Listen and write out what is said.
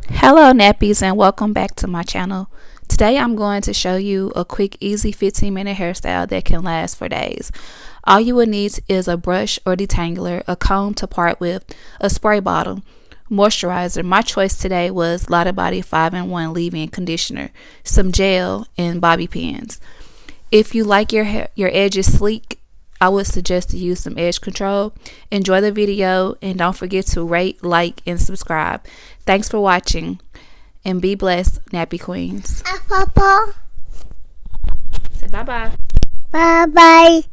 Hello nappies and welcome back to my channel. Today I'm going to show you a quick easy 15-minute hairstyle that can last for days. All you will need is a brush or detangler, a comb to part with, a spray bottle, moisturizer. My choice today was Lotta Body 5-in-1 leave-in conditioner, some gel, and bobby pins. If you like your edges sleek, I would suggest to use some edge control. Enjoy the video and don't forget to rate, like, and subscribe. Thanks for watching and be blessed, nappy queens. Papa. Say bye-bye. Bye bye.